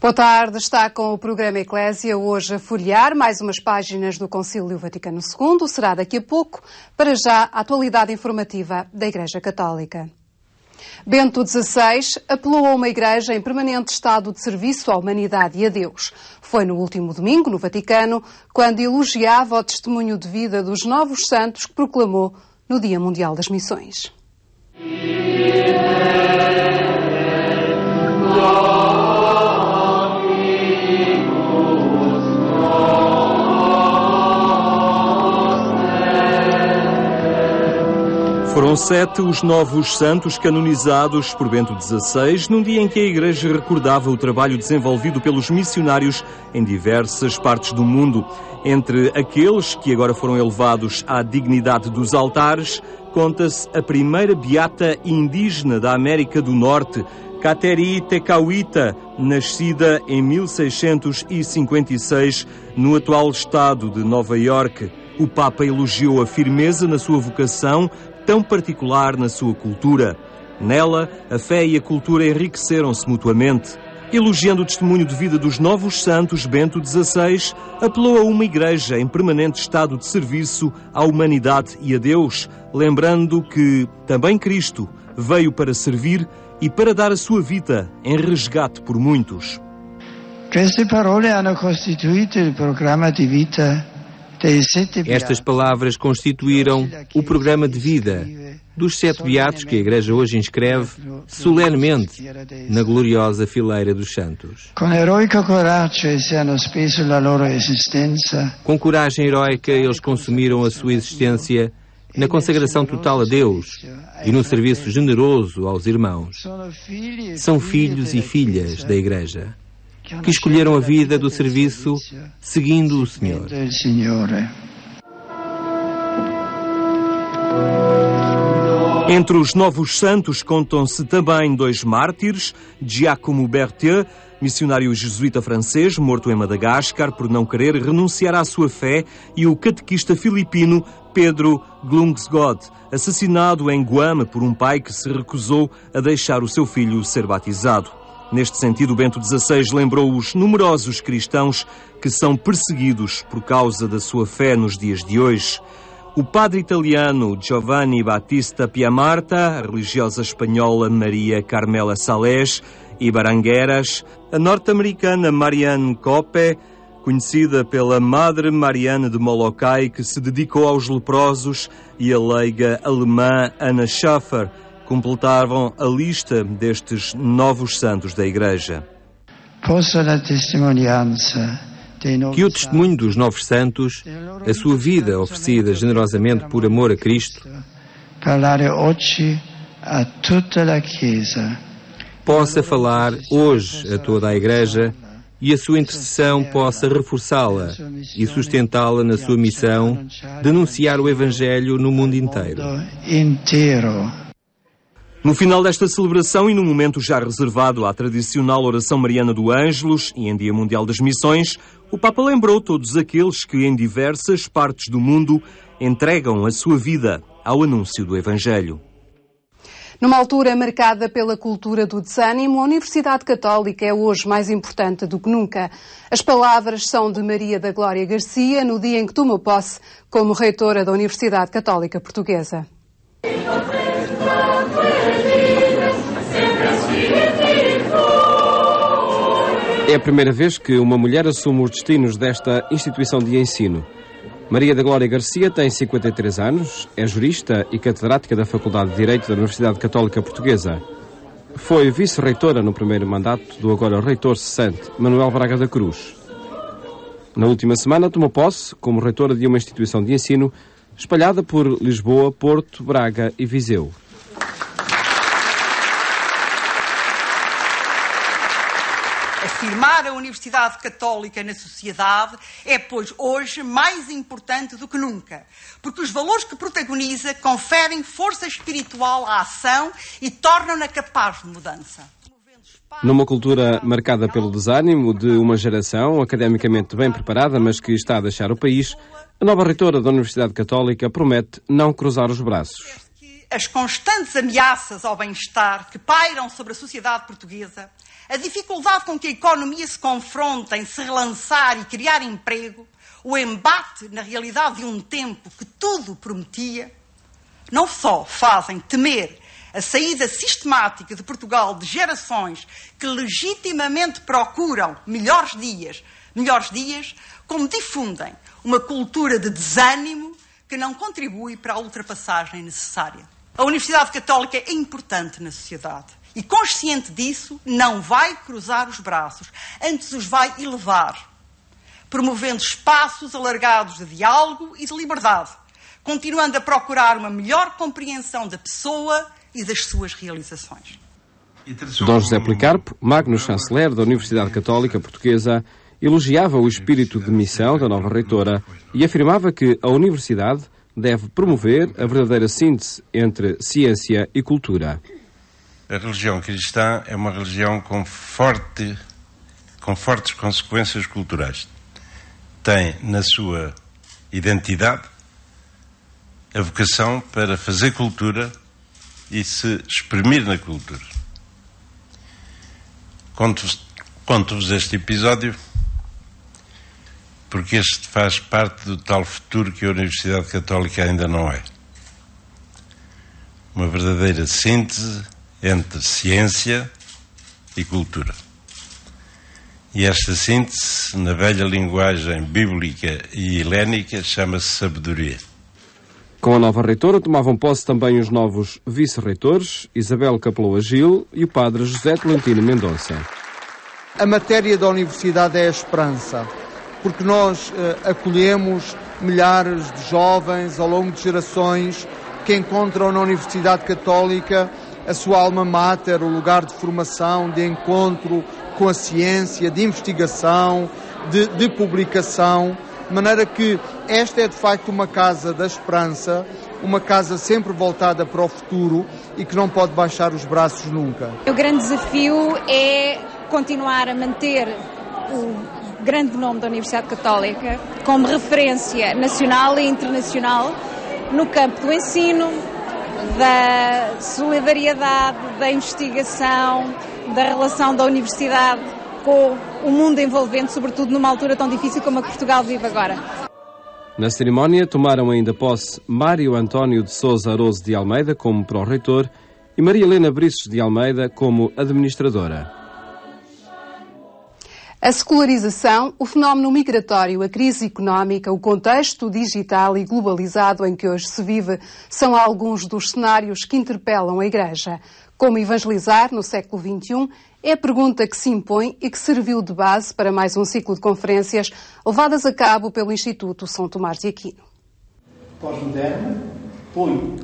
Boa tarde, está com o programa Eclésia, hoje a folhear mais umas páginas do Concílio Vaticano II. Será daqui a pouco, para já, a atualidade informativa da Igreja Católica. Bento XVI apelou a uma igreja em permanente estado de serviço à humanidade e a Deus. Foi no último domingo, no Vaticano, quando elogiava o testemunho de vida dos novos santos que proclamou no Dia Mundial das Missões. Foram 7 os novos santos canonizados por Bento XVI, num dia em que a Igreja recordava o trabalho desenvolvido pelos missionários em diversas partes do mundo. Entre aqueles que agora foram elevados à dignidade dos altares, conta-se a primeira beata indígena da América do Norte, Kateri Tekakwitha, nascida em 1656 no atual estado de Nova Iorque. O Papa elogiou a firmeza na sua vocação, tão particular na sua cultura. Nela, a fé e a cultura enriqueceram-se mutuamente. Elogiando o testemunho de vida dos novos santos, Bento XVI apelou a uma igreja em permanente estado de serviço à humanidade e a Deus, lembrando que também Cristo veio para servir e para dar a sua vida em resgate por muitos. Queste parole hanno costituito il programma di vita. Estas palavras constituíram o programa de vida dos 7 beatos que a Igreja hoje inscreve solenemente na gloriosa fileira dos santos. Com coragem heroica, eles consumiram a sua existência na consagração total a Deus e no serviço generoso aos irmãos. São filhos e filhas da Igreja, que escolheram a vida do serviço seguindo o Senhor. Entre os novos santos contam-se também 2 mártires, Giacomo Berthier, missionário jesuíta francês, morto em Madagascar por não querer renunciar à sua fé, e o catequista filipino Pedro Glungsgod, assassinado em Guam por um pai que se recusou a deixar o seu filho ser batizado. Neste sentido, Bento XVI lembrou os numerosos cristãos que são perseguidos por causa da sua fé nos dias de hoje. O padre italiano Giovanni Battista Piamarta, a religiosa espanhola Maria Carmela Salés e Barangueras, a norte-americana Marianne Coppe, conhecida pela Madre Marianne de Molokai, que se dedicou aos leprosos, e a leiga alemã Anna Schaffer, completavam a lista destes novos santos da Igreja. Que o testemunho dos novos santos, a sua vida oferecida generosamente por amor a Cristo, possa falar hoje a toda a Igreja e a sua intercessão possa reforçá-la e sustentá-la na sua missão de anunciar o Evangelho no mundo inteiro. No final desta celebração e no momento já reservado à tradicional oração mariana do Ângelus e em Dia Mundial das Missões, o Papa lembrou todos aqueles que em diversas partes do mundo entregam a sua vida ao anúncio do Evangelho. Numa altura marcada pela cultura do desânimo, a Universidade Católica é hoje mais importante do que nunca. As palavras são de Maria da Glória Garcia no dia em que tomou posse como reitora da Universidade Católica Portuguesa. É a primeira vez que uma mulher assume os destinos desta instituição de ensino. Maria da Glória Garcia tem 53 anos, é jurista e catedrática da Faculdade de Direito da Universidade Católica Portuguesa. Foi vice-reitora no primeiro mandato do agora reitor cessante, Manuel Braga da Cruz. Na última semana tomou posse como reitora de uma instituição de ensino espalhada por Lisboa, Porto, Braga e Viseu. Afirmar a Universidade Católica na sociedade é, pois, hoje mais importante do que nunca, porque os valores que protagoniza conferem força espiritual à ação e tornam-na capaz de mudança. Numa cultura marcada pelo desânimo de uma geração academicamente bem preparada, mas que está a deixar o país, a nova reitora da Universidade Católica promete não cruzar os braços. As constantes ameaças ao bem-estar que pairam sobre a sociedade portuguesa a dificuldade com que a economia se confronta em se relançar e criar emprego, o embate na realidade de um tempo que tudo prometia, não só fazem temer a saída sistemática de Portugal de gerações que legitimamente procuram melhores dias, como difundem uma cultura de desânimo que não contribui para a ultrapassagem necessária. A Universidade Católica é importante na sociedade e, consciente disso, não vai cruzar os braços, antes os vai elevar, promovendo espaços alargados de diálogo e de liberdade, continuando a procurar uma melhor compreensão da pessoa e das suas realizações. Dom José Policarpo, magno chanceler da Universidade Católica Portuguesa, elogiava o espírito de missão da nova reitora e afirmava que a universidade deve promover a verdadeira síntese entre ciência e cultura. A religião cristã é uma religião com fortes consequências culturais. Tem na sua identidade a vocação para fazer cultura e se exprimir na cultura. Conto-vos este episódio porque este faz parte do tal futuro que a Universidade Católica ainda não é. Uma verdadeira síntese entre ciência e cultura. E esta síntese, na velha linguagem bíblica e helénica, chama-se sabedoria. Com a nova reitora tomavam posse também os novos vice-reitores, Isabel Capeloa Gil e o padre José Tolentino Mendonça. A matéria da universidade é a esperança, porque nós acolhemos milhares de jovens ao longo de gerações que encontram na Universidade Católica a sua alma mater, o lugar de formação, de encontro com a ciência, de investigação, de publicação, de maneira que esta é de facto uma casa da esperança, uma casa sempre voltada para o futuro e que não pode baixar os braços nunca. O grande desafio é continuar a manter o grande nome da Universidade Católica como referência nacional e internacional no campo do ensino, da solidariedade, da investigação, da relação da universidade com o mundo envolvente, sobretudo numa altura tão difícil como a que Portugal vive agora. Na cerimónia tomaram ainda posse Mário António de Sousa Aroso de Almeida como pró-reitor e Maria Helena Briços de Almeida como administradora. A secularização, o fenómeno migratório, a crise económica, o contexto digital e globalizado em que hoje se vive são alguns dos cenários que interpelam a Igreja. Como evangelizar no século XXI é a pergunta que se impõe e que serviu de base para mais um ciclo de conferências levadas a cabo pelo Instituto São Tomás de Aquino.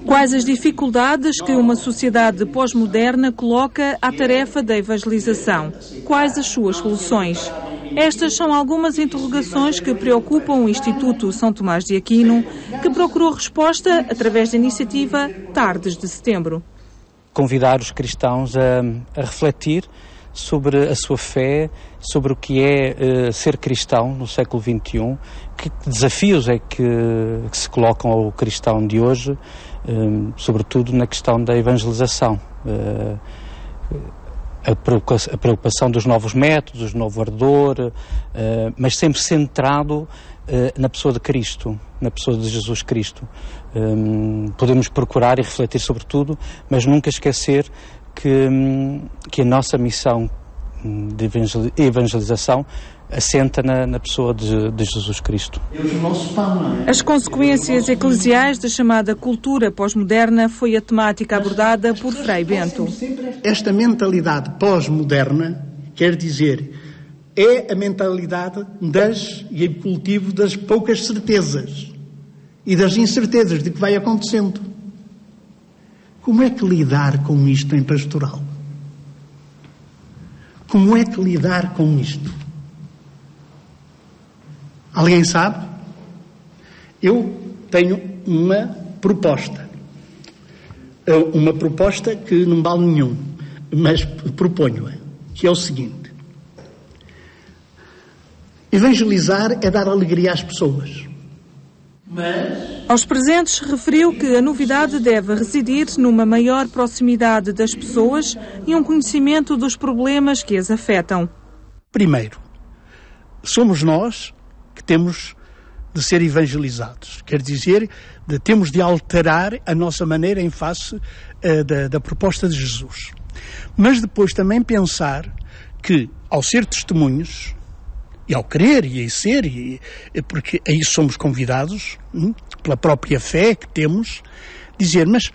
Quais as dificuldades que uma sociedade pós-moderna coloca à tarefa da evangelização? Quais as suas soluções? Estas são algumas interrogações que preocupam o Instituto São Tomás de Aquino, que procurou resposta através da iniciativa Tardes de Setembro. Convidar os cristãos a refletir sobre a sua fé, sobre o que é ser cristão no século XXI, que desafios é que se colocam ao cristão de hoje, sobretudo na questão da evangelização. A preocupação dos novos métodos, do novo ardor, mas sempre centrado na pessoa de Cristo, na pessoa de Jesus Cristo. Podemos procurar e refletir sobre tudo, mas nunca esquecer que a nossa missão de evangelização assenta na pessoa de Jesus Cristo. As consequências eclesiais da chamada cultura pós-moderna foi a temática abordada por Frei Bento. Esta mentalidade pós-moderna, quer dizer, é a mentalidade e o cultivo das poucas certezas e das incertezas de que vai acontecendo. Como é que lidar com isto em pastoral? Como é que lidar com isto? Alguém sabe? Eu tenho uma proposta. Uma proposta que não vale nenhum, mas proponho-a, que é o seguinte. Evangelizar é dar alegria às pessoas. Aos presentes, referiu que a novidade deve residir numa maior proximidade das pessoas e um conhecimento dos problemas que as afetam. Primeiro, somos nós que temos de ser evangelizados. Quer dizer, temos de alterar a nossa maneira em face da proposta de Jesus. Mas depois também pensar que, ao ser testemunhos, e ao querer e a ser, porque a isso somos convidados, pela própria fé que temos, dizer, mas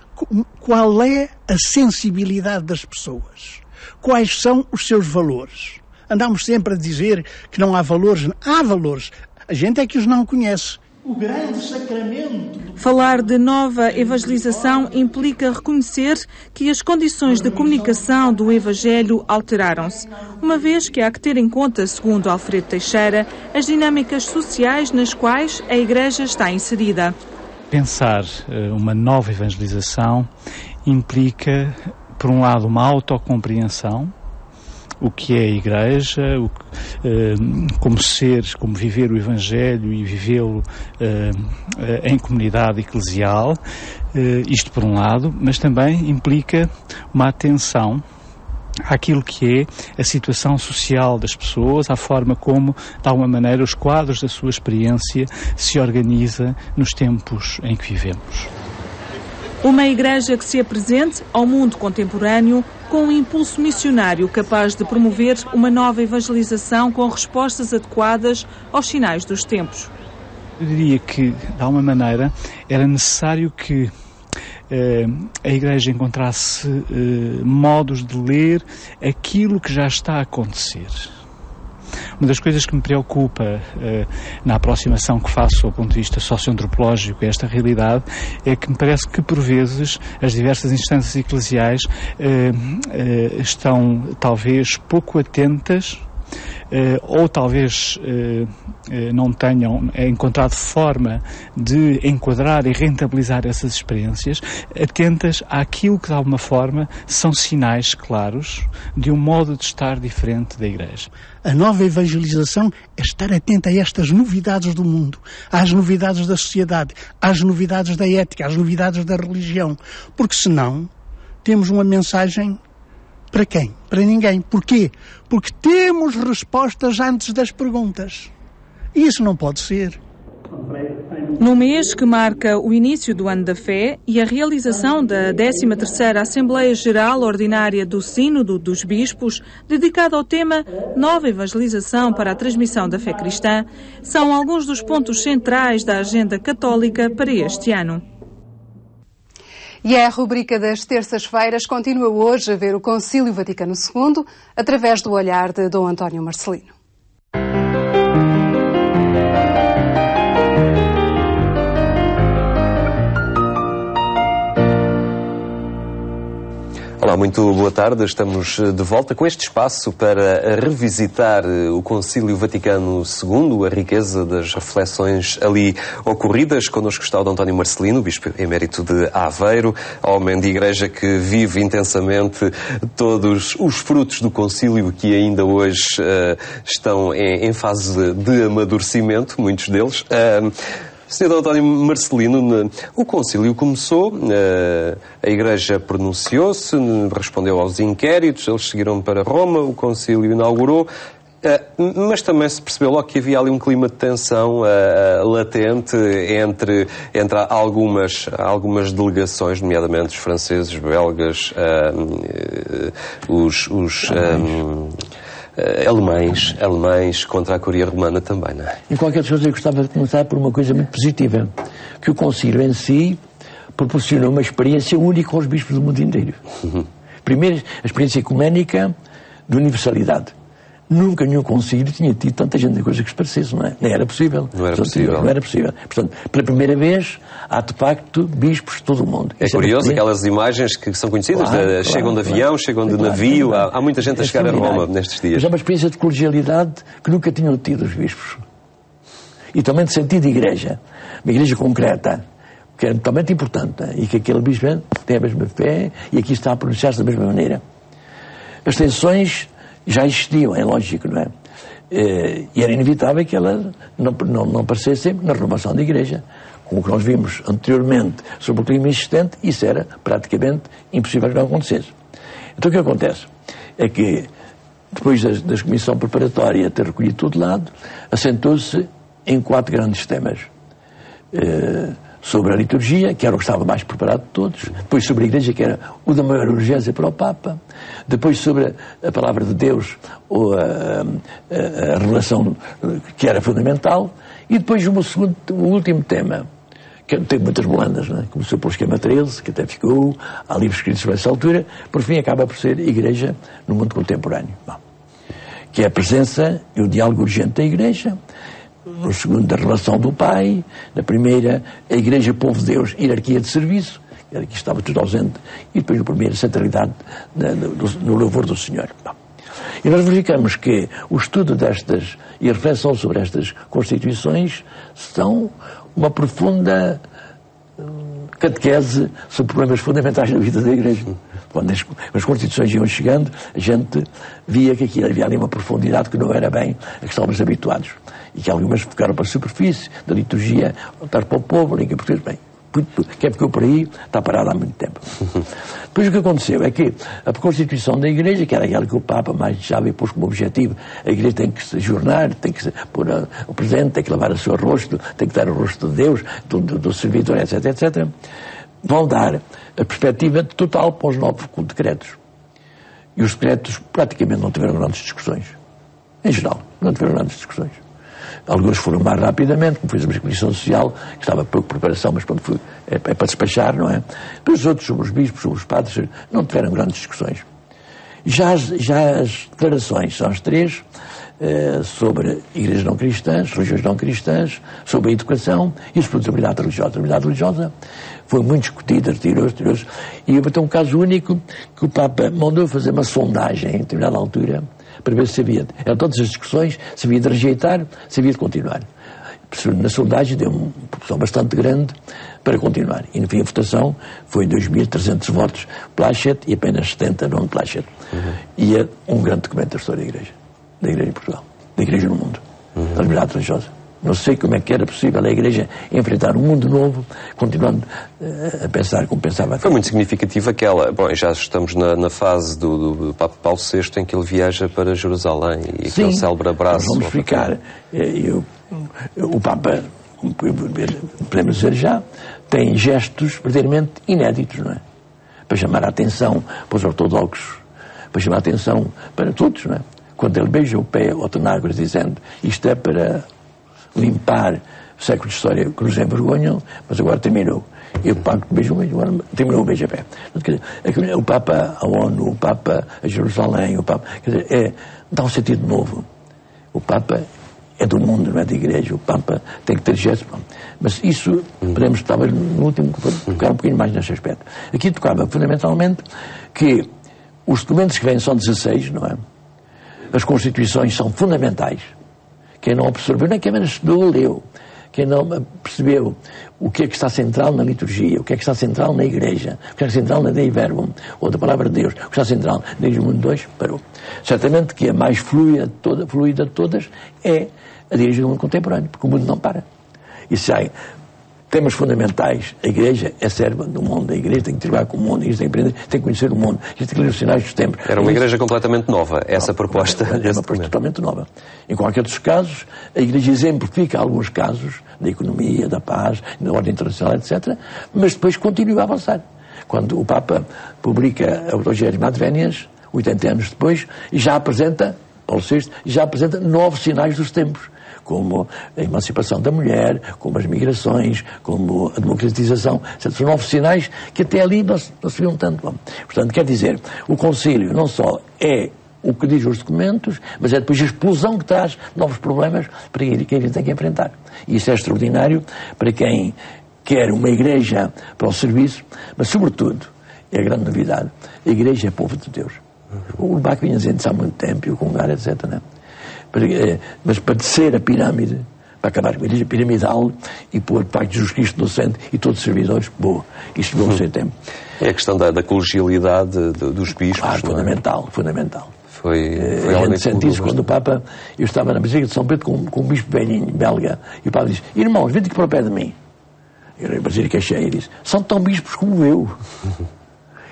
qual é a sensibilidade das pessoas? Quais são os seus valores? Andamos sempre a dizer que não há valores. Há valores. A gente é que os não conhece. O grande sacramento. Falar de nova evangelização implica reconhecer que as condições de comunicação do Evangelho alteraram-se, uma vez que há que ter em conta, segundo Alfredo Teixeira, as dinâmicas sociais nas quais a Igreja está inserida. Pensar uma nova evangelização implica, por um lado, uma autocompreensão, o que é a Igreja, como ser, como viver o Evangelho e vivê-lo em comunidade eclesial, isto por um lado, mas também implica uma atenção àquilo que é a situação social das pessoas, à forma como, de alguma maneira, os quadros da sua experiência se organiza nos tempos em que vivemos. Uma Igreja que se apresente ao mundo contemporâneo com um impulso missionário capaz de promover uma nova evangelização com respostas adequadas aos sinais dos tempos. Eu diria que, de alguma maneira, era necessário que a Igreja encontrasse modos de ler aquilo que já está a acontecer. Uma das coisas que me preocupa na aproximação que faço ao ponto de vista socioantropológico a esta realidade é que me parece que, por vezes, as diversas instâncias eclesiais estão talvez pouco atentas ou talvez não tenham encontrado forma de enquadrar e rentabilizar essas experiências, atentas àquilo que de alguma forma são sinais claros de um modo de estar diferente da Igreja. A nova evangelização é estar atenta a estas novidades do mundo, às novidades da sociedade, às novidades da ética, às novidades da religião, porque senão temos uma mensagem para quem? Para ninguém. Porquê? Porque temos respostas antes das perguntas. E isso não pode ser. No mês que marca o início do Ano da Fé e a realização da 13ª Assembleia Geral Ordinária do Sínodo dos Bispos, dedicada ao tema Nova Evangelização para a Transmissão da Fé Cristã, são alguns dos pontos centrais da agenda católica para este ano. E a rubrica das terças-feiras continua hoje a ver o Concílio Vaticano II através do olhar de Dom António Marcelino. Olá, muito boa tarde. Estamos de volta com este espaço para revisitar o Concílio Vaticano II, a riqueza das reflexões ali ocorridas. Connosco está o Dom António Marcelino, Bispo Emérito de Aveiro, homem de Igreja que vive intensamente todos os frutos do Concílio que ainda hoje estão em fase de amadurecimento, muitos deles. Sr. António Marcelino, o concílio começou, a Igreja pronunciou-se, respondeu aos inquéritos, eles seguiram para Roma, o concílio inaugurou, mas também se percebeu logo que havia ali um clima de tensão latente entre algumas delegações, nomeadamente os franceses, belgas, os alemães contra a Curia Romana também, não é? Em qualquer coisa, eu gostava de começar por uma coisa muito positiva, que o concílio em si proporcionou uma experiência única aos bispos do mundo inteiro. Primeiro, a experiência ecuménica de universalidade. Nunca nenhum concílio tinha tido tanta gente de coisa que se parecesse, não é? Nem era possível. Não era possível. Não era possível. Portanto, pela primeira vez, há de facto bispos de todo o mundo. É curioso, aquelas imagens que são conhecidas, chegam de avião, chegam de navio, há muita gente a chegar a Roma nestes dias. Mas é uma experiência de colegialidade que nunca tinham tido os bispos. E também de sentido de igreja. Uma igreja concreta, que é totalmente importante, e que aquele bispo tem a mesma fé e aqui está a pronunciar-se da mesma maneira. As tensões já existiam, é lógico, não é? E era inevitável que ela não aparecesse sempre na renovação da Igreja. com o que nós vimos anteriormente sobre o clima existente, isso era praticamente impossível que não acontecesse. Então o que acontece é que, depois da comissão preparatória ter recolhido tudo de lado, assentou-se em 4 grandes temas. Sobre a liturgia, que era o que estava mais preparado de todos, depois sobre a Igreja, que era o da maior urgência para o Papa, depois sobre a palavra de Deus, ou a revelação que era fundamental, e depois o último tema, que tem muitas bolandas, não é? Começou pelo esquema 13, que até ficou, há livros escritos sobre essa altura, por fim acaba por ser Igreja no mundo contemporâneo. Bom, que é a presença e o diálogo urgente da Igreja. No segundo, a relação do Pai. Na primeira, a Igreja, povo de Deus, hierarquia de serviço. Aqui estava tudo ausente. E depois, no primeiro, a centralidade no louvor do Senhor. Bom. E nós verificamos que o estudo destas e a reflexão sobre estas constituições são uma profunda catequese sobre problemas fundamentais da vida da Igreja. Quando as constituições iam chegando, a gente via que aqui havia ali uma profundidade que não era bem a que estávamos habituados. E que algumas ficaram para a superfície da liturgia, voltar para o povo, ninguém português, bem, quem ficou por aí está parado há muito tempo. Depois o que aconteceu é que a Constituição da Igreja, que era aquela que o Papa mais desejava e pôs como objetivo, a Igreja tem que se ajornar, tem que pôr o presente, tem que lavar o seu rosto, tem que dar o rosto de Deus, do servidor, etc, etc, vão dar a perspectiva total para os 9 decretos. E os decretos praticamente não tiveram grandes discussões. Em geral, não tiveram grandes discussões. Alguns foram mais rapidamente, como fez a Comissão Social, que estava pouco preparação, mas quando é para despachar, não é? Depois os outros, sobre os bispos, sobre os padres, não tiveram grandes discussões. Já as declarações são as 3, sobre igrejas não cristãs, religiões não cristãs, sobre a educação e a responsabilidade religiosa. A responsabilidade religiosa foi muito discutida, tirou-se. E houve até um caso único que o Papa mandou fazer uma sondagem em determinada altura, para ver se havia, eram todas as discussões, se havia de rejeitar, se havia de continuar. Na sondagem deu uma proporção bastante grande para continuar. E, no fim, a votação foi 2.300 votos Plachet e apenas 70 não Plachet. E é um grande documento da história da Igreja em Portugal, da Igreja no mundo, da liberdade religiosa. Não sei como é que era possível a Igreja enfrentar um mundo novo, continuando a pensar como pensava. Foi muito significativa aquela... Bom, já estamos na fase do Papa Paulo VI, em que ele viaja para Jerusalém e aquele célebre abraço. Vamos ficar. O Papa, podemos dizer já, tem gestos verdadeiramente inéditos, não é? Para chamar a atenção para os ortodoxos, para chamar a atenção para todos, não é? Quando ele beija o pé ao Tenágoras dizendo isto é para limpar séculos de história que nos envergonham, mas agora terminou. E o Papa beijou, agora terminou o beija-pé. O Papa a ONU, o Papa a Jerusalém, o Papa... Quer dizer, dá um sentido novo. O Papa é do mundo, não é da Igreja. O Papa tem que ter gestos. Mas isso, podemos estar no último, tocar um bocadinho mais neste aspecto. Aqui tocava fundamentalmente que os documentos que vêm são 16, não é? As Constituições são fundamentais. Quem não absorveu, nem quem menos estudou, leu. Quem não percebeu o que é que está central na liturgia, o que é que está central na Igreja, o que é que está central na Dei Verbum, ou da Palavra de Deus, o que está central na Igreja do Mundo 2, parou. Certamente que a mais fluida de todas é a Igreja do Mundo Contemporâneo, porque o mundo não para. E se há temas fundamentais, a Igreja é serva do mundo, a Igreja tem que trabalhar com o mundo, a Igreja tem que aprender, tem que conhecer o mundo, a Igreja tem que ler os sinais dos tempos. Era uma Igreja completamente nova, essa proposta. É uma proposta totalmente nova. Em qualquer dos casos, a Igreja exemplifica alguns casos da economia, da paz, da ordem internacional, etc., mas depois continua a avançar. Quando o Papa publica a Evangelho Adveniens, 80 anos depois, e já apresenta, Paulo VI, já apresenta novos sinais dos tempos, como a emancipação da mulher, como as migrações, como a democratização, etc. São novos sinais que até ali não se viam tanto. Portanto, quer dizer, o Concílio não só é o que diz os documentos, mas é depois a explosão que traz novos problemas para que a gente tem que enfrentar. E isso é extraordinário para quem quer uma Igreja para o serviço, mas, sobretudo, é a grande novidade, a Igreja é povo de Deus. O Bach vinha dizendo isso há muito tempo, e o Congar, etc., não é? Mas para descer a pirâmide, para acabar com a igreja piramidal e pôr Pai de Jesus Cristo docente e todos os servidores, boa, isto levou o seu tempo. É a questão da colegialidade dos bispos. Fundamental. Foi a gente sente isso quando o Papa, eu estava na Basílica de São Pedro com um bispo velhinho, belga, e o Papa disse, irmãos, vinde aqui para o pé de mim. a Basílica cheia, disse: são tão bispos como eu.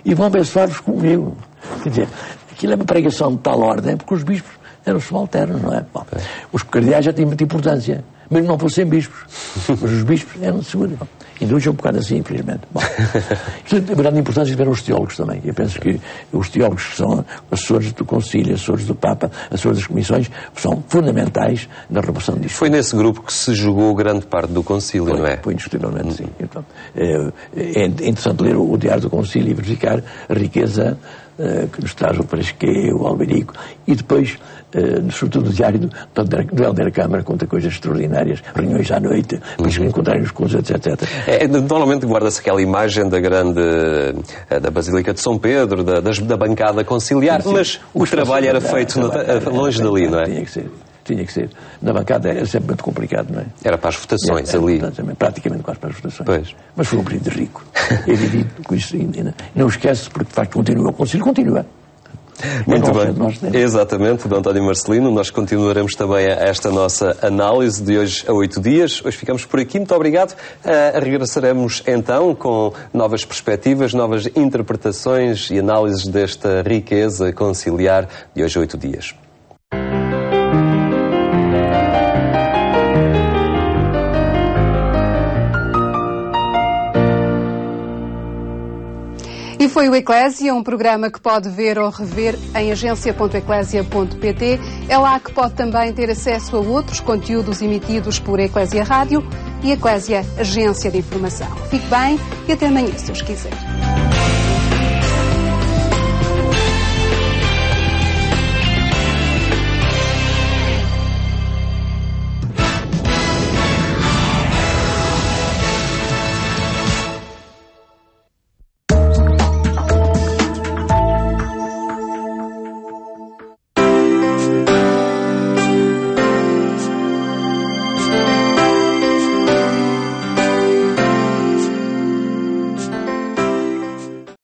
E vão abençoar-vos como eu. Quer dizer, aquilo é uma pregação de tal ordem, porque os bispos eram subalternos, não é? Bom, os cardeais já tinham muita importância, mesmo não fossem bispos. Mas os bispos eram de seguro. Ainda hoje é um bocado assim, infelizmente. Bom, a grande importância tiveram os teólogos também. Eu penso que os teólogos que são assessores do Concílio, assessores do Papa, assessores das comissões, são fundamentais na renovação disto. Foi nesse grupo que se jogou grande parte do Concílio, não é? Foi indiscutivelmente, sim. Então, é interessante ler o Diário do Concílio e verificar a riqueza que nos traz o Parasquet, o Alberico, e depois, sobretudo o Diário do Helder Câmara, conta coisas extraordinárias, reuniões à noite, depois encontrarem-nos com os outros, etc. Normalmente guarda-se aquela imagem da Basílica de São Pedro, da bancada conciliar, sim, mas o trabalho era feito longe dali, não é? Tinha que ser. Na bancada era sempre muito complicado, não é? Era para as votações ali. Praticamente quase para as votações. Pois. Mas foi um período rico. Eu vivi com isso ainda. Não esquece, porque de facto continua. O Concílio continua. Muito bem. Exatamente, do António Marcelino. Nós continuaremos também esta nossa análise de hoje a 8 dias. Hoje ficamos por aqui. Muito obrigado. Regressaremos então com novas perspectivas, novas interpretações e análises desta riqueza conciliar de hoje a 8 dias. E foi o Eclésia, um programa que pode ver ou rever em agência.eclésia.pt. É lá que pode também ter acesso a outros conteúdos emitidos por Eclésia Rádio e Eclésia Agência de Informação. Fique bem e até amanhã, se os quiser.